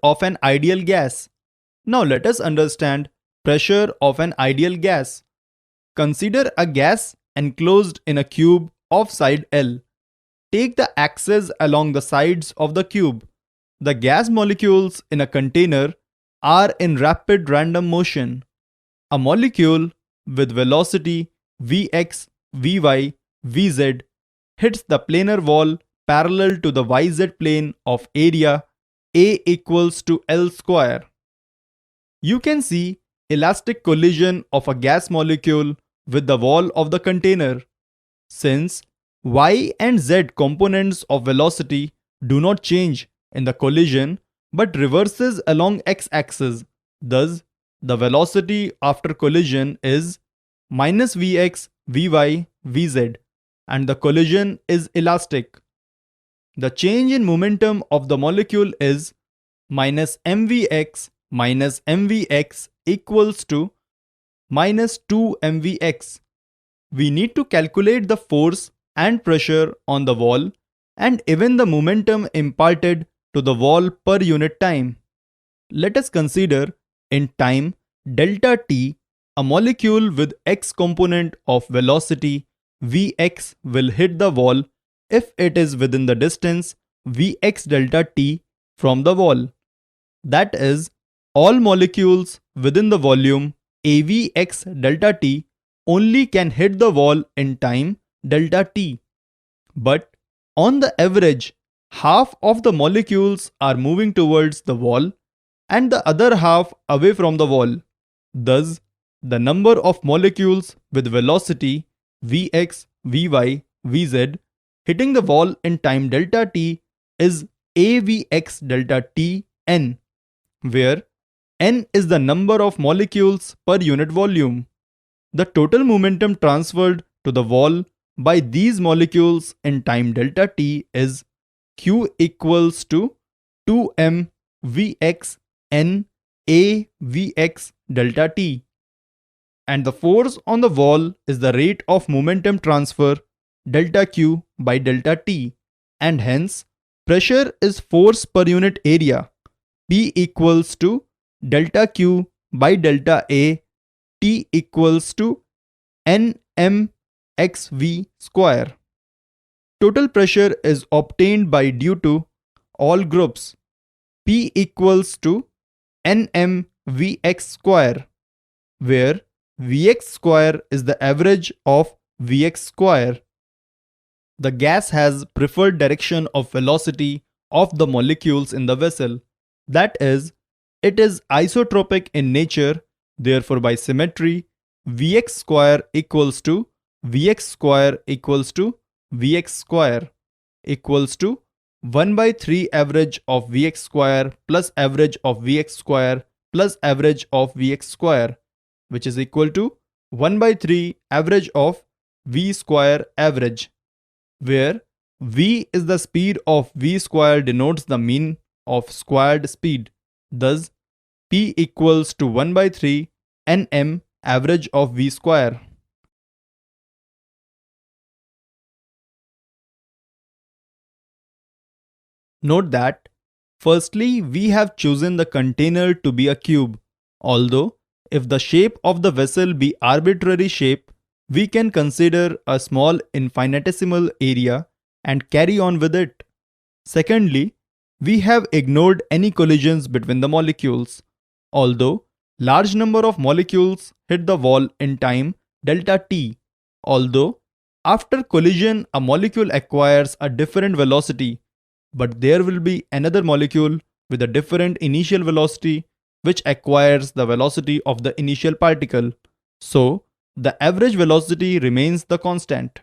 of an ideal gas. Now let us understand pressure of an ideal gas. Consider a gas enclosed in a cube of side L. Take the axes along the sides of the cube. The gas molecules in a container are in rapid random motion. A molecule with velocity Vx, Vy, Vz hits the planar wall parallel to the yz plane of area A equals to L square. You can see elastic collision of a gas molecule with the wall of the container. Since y and z components of velocity do not change in the collision but reverses along x-axis, thus the velocity after collision is minus Vx, Vy, Vz, and the collision is elastic. The change in momentum of the molecule is minus mvx equals to minus 2 mvx. We need to calculate the force and pressure on the wall and even the momentum imparted to the wall per unit time. Let us consider in time delta t, a molecule with x component of velocity Vx will hit the wall if it is within the distance Vx delta t from the wall. That is, all molecules within the volume Avx delta t only can hit the wall in time delta t. But on the average, half of the molecules are moving towards the wall and the other half away from the wall. Thus, the number of molecules with velocity Vx, Vy, Vz hitting the wall in time delta t is Avx delta t n, where n is the number of molecules per unit volume. The total momentum transferred to the wall by these molecules in time delta t is q equals to 2m Vx n A Vx delta t. And the force on the wall is the rate of momentum transfer delta q by delta t, and hence pressure is force per unit area P equals to delta q by delta A, T equals to nmxv square. Total pressure is obtained by due to all groups. P equals to nmvx square, where Vx square is the average of Vx square. The gas has preferred direction of velocity of the molecules in the vessel. That is, it is isotropic in nature, therefore by symmetry, Vx square equals to Vx square equals to Vx square equals to 1 by 3 average of Vx square plus average of Vx square plus average of Vx square, which is equal to 1 by 3 average of V square average, where V is the speed of V square denotes the mean of squared speed. Thus, P equals to 1 by 3 Nm average of V square. Note that, firstly, we have chosen the container to be a cube, although if the shape of the vessel be arbitrary shape, we can consider a small infinitesimal area and carry on with it. Secondly, we have ignored any collisions between the molecules, although large number of molecules hit the wall in time delta t, although after collision a molecule acquires a different velocity, but there will be another molecule with a different initial velocity which acquires the velocity of the initial particle. So, the average velocity remains the constant.